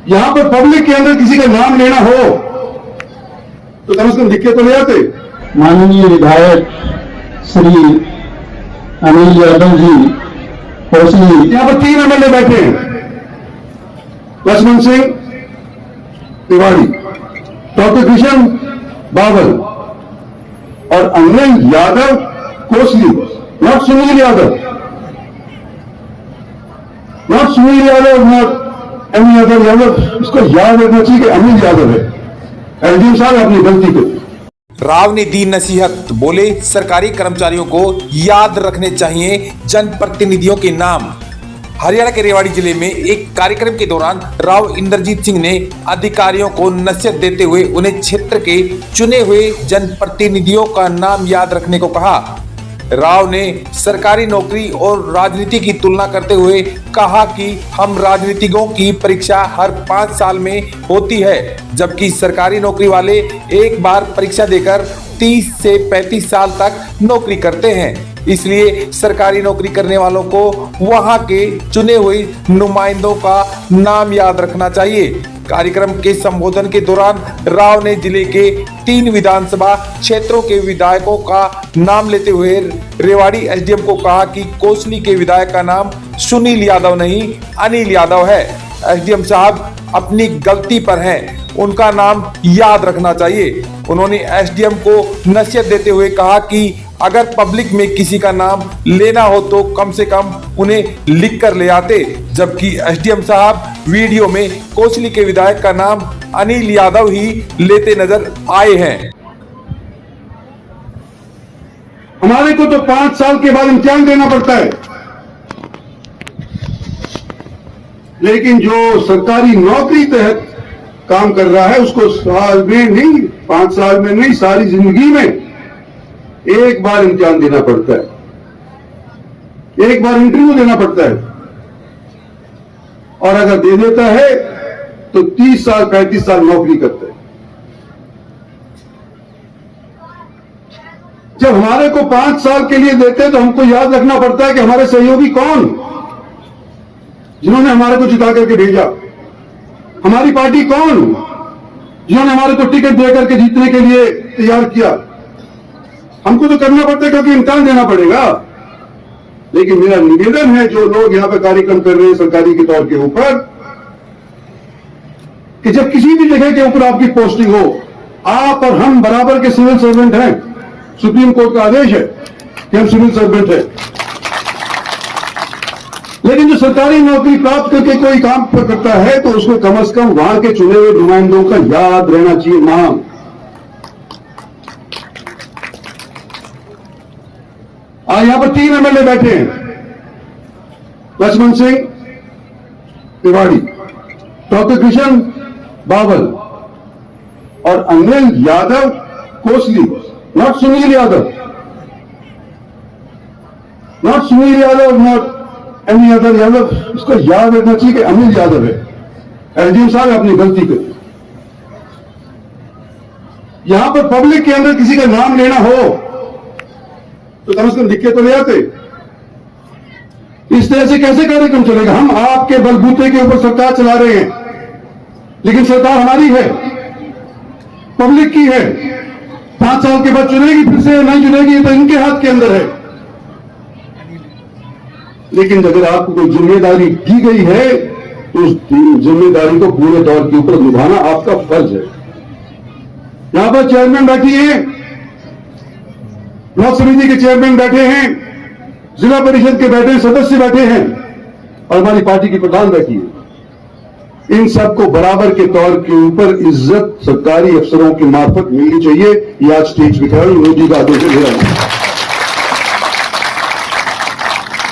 यहां पर पब्लिक के अंदर किसी का नाम लेना हो तो कम से कम लिख के तो ले आते। माननीय विधायक श्री अनिल यादव जी कोसली, यहां पर 3 एमएलए बैठे हैं, लक्ष्मण सिंह तिवारी, डॉक्टर कृष्ण बावल और Anil Yadav Kosli, not Sunil Yadav, not Sunil Yadav, not any other Yadav. इसको याद रखना चाहिए कि अनिल यादव है। एसडीएम साहब अपनी गलती को राव ने दी नसीहत, बोले सरकारी कर्मचारियों को याद रखने चाहिए जनप्रतिनिधियों के नाम। हरियाणा के रेवाड़ी जिले में एक कार्यक्रम के दौरान राव इंद्रजीत सिंह ने अधिकारियों को नसीहत देते हुए उन्हें क्षेत्र के चुने हुए जनप्रतिनिधियों का नाम याद रखने को कहा। राव ने सरकारी नौकरी और राजनीति की तुलना करते हुए कहा कि हम राजनीतिज्ञों की परीक्षा हर 5 साल में होती है, जबकि सरकारी नौकरी वाले एक बार परीक्षा देकर 30 से 35 साल तक नौकरी करते हैं। इसलिए सरकारी नौकरी करने वालों को वहां के चुने हुए नुमाइंदों का नाम याद रखना चाहिए। कार्यक्रम के संबोधन के दौरान राव ने जिले के 3 विधानसभा क्षेत्रों के विधायकों का नाम लेते हुए रेवाड़ी एसडीएम को कहा कि कोसली के विधायक का नाम सुनील यादव नहीं अनिल यादव है। एसडीएम साहब अपनी गलती पर हैं, उनका नाम याद रखना चाहिए। उन्होंने एसडीएम को नसीहत देते हुए कहा कि अगर पब्लिक में किसी का नाम लेना हो तो कम से कम उन्हें लिख कर ले आते, जबकि एसडीएम साहब वीडियो में कोसली के विधायक का नाम अनिल यादव ही लेते नजर आए हैं। हमारे को तो 5 साल के बाद इम्तिहान देना पड़ता है, लेकिन जो सरकारी नौकरी तहत काम कर रहा है उसको साल में नहीं, 5 साल में नहीं, सारी जिंदगी में एक बार इम्तिहान देना पड़ता है, एक बार इंटरव्यू देना पड़ता है। और अगर दे देता है तो 30 साल 35 साल नौकरी करता है। जब हमारे को 5 साल के लिए देते हैं तो हमको याद रखना पड़ता है कि हमारे सहयोगी कौन, जिन्होंने हमारे को जिता करके भेजा, हमारी पार्टी कौन, जिन्होंने हमारे को टिकट देकर के जीतने के लिए तैयार किया। हमको तो करना पड़ता है क्योंकि इम्तिहान देना पड़ेगा। लेकिन मेरा निवेदन है जो लोग यहां पर कार्यक्रम कर रहे हैं सरकारी के तौर के ऊपर, कि जब किसी भी जगह के ऊपर आपकी पोस्टिंग हो, आप और हम बराबर के सिविल सर्वेंट हैं। सुप्रीम कोर्ट का आदेश है कि हम सिविल सर्वेंट हैं, लेकिन जो सरकारी नौकरी प्राप्त करके कोई काम करता है तो उसको कम से कम वहां के चुने हुए नुमाइंदों का याद रहना चाहिए नाम। आज यहां पर 3 एमएलए बैठे हैं, लक्ष्मण सिंह तिवारी, डॉक्टर कृष्ण बावल और Anil Yadav Kosli, not Sunil Yadav, not Sunil Yadav, not any other Yadav. इसको याद रखना चाहिए कि अनिल यादव है। एसडीएम साहब अपनी गलती को यहां पर पब्लिक के अंदर किसी का नाम लेना हो तो कम से कम लिख के तो ले आते। इस तरह से कैसे कार्यक्रम चलेगा? हम आपके बलबूते के ऊपर सरकार चला रहे हैं, लेकिन सरकार हमारी है, पब्लिक की है। 5 साल के बाद चुनेगी, फिर से नहीं चुनेगी, तो इनके हाथ के अंदर है। लेकिन अगर आपको कोई जिम्मेदारी दी गई है तो उस जिम्मेदारी को पूरे दौर के ऊपर निभाना आपका फर्ज है। यहां पर चेयरमैन बैठी हैं, ब्लॉक समिति के चेयरमैन बैठे हैं, जिला परिषद के बैठे सदस्य बैठे हैं और हमारी पार्टी की प्रधान बैठी है। इन सबको बराबर के तौर के ऊपर इज्जत सरकारी अफसरों की मार्फत मिलनी चाहिए। ये आज स्टेज पे खड़ा मोदी का आदेश है।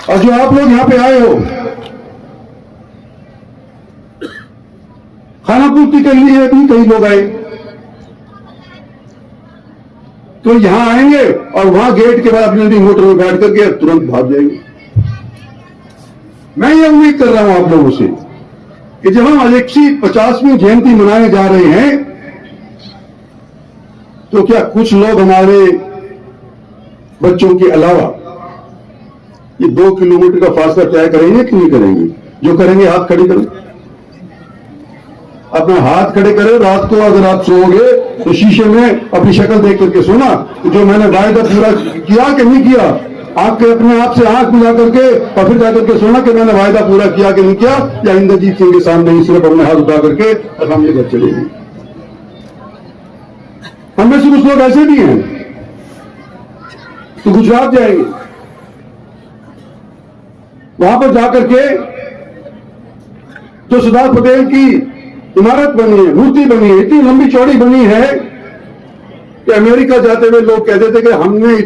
और जो आप लोग यहां पे आए हो, खाना पूर्ति के लिए भी कई लोग आए, तो यहां आएंगे और वहां गेट के बाद अपनी मोटर में बैठ करके तुरंत भाग जाएंगे। मैं ये उम्मीद कर रहा हूं आप लोगों से कि जब हम 150वीं जयंती मनाने जा रहे हैं तो क्या कुछ लोग हमारे बच्चों के अलावा ये 2 किलोमीटर का फासला तय करेंगे कि नहीं करेंगे? जो करेंगे हाथ खड़ी करें। अपना हाथ खड़े करें, रात को अगर आप सोओगे तो शीशे में अपनी शक्ल देख करके सोना, जो मैंने वायदा पूरा किया कि नहीं किया, आपके अपने आप से आंख मिला करके और फिर जाकर के सोना कि मैंने वायदा पूरा किया कि नहीं किया, या इंद्रजीत सिंह के सामने ही सिर्फ अपने हाथ उठा करके और हम ये घर चले गए। हमें से कुछ लोग ऐसे भी हैं तो गुजरात जाएंगे, वहां पर जाकर के जो सरदार पटेल की इमारत बनी है, मूर्ति बनी है, इतनी लंबी चौड़ी बनी है कि अमेरिका जाते हुए लोग कहते थे कि हमने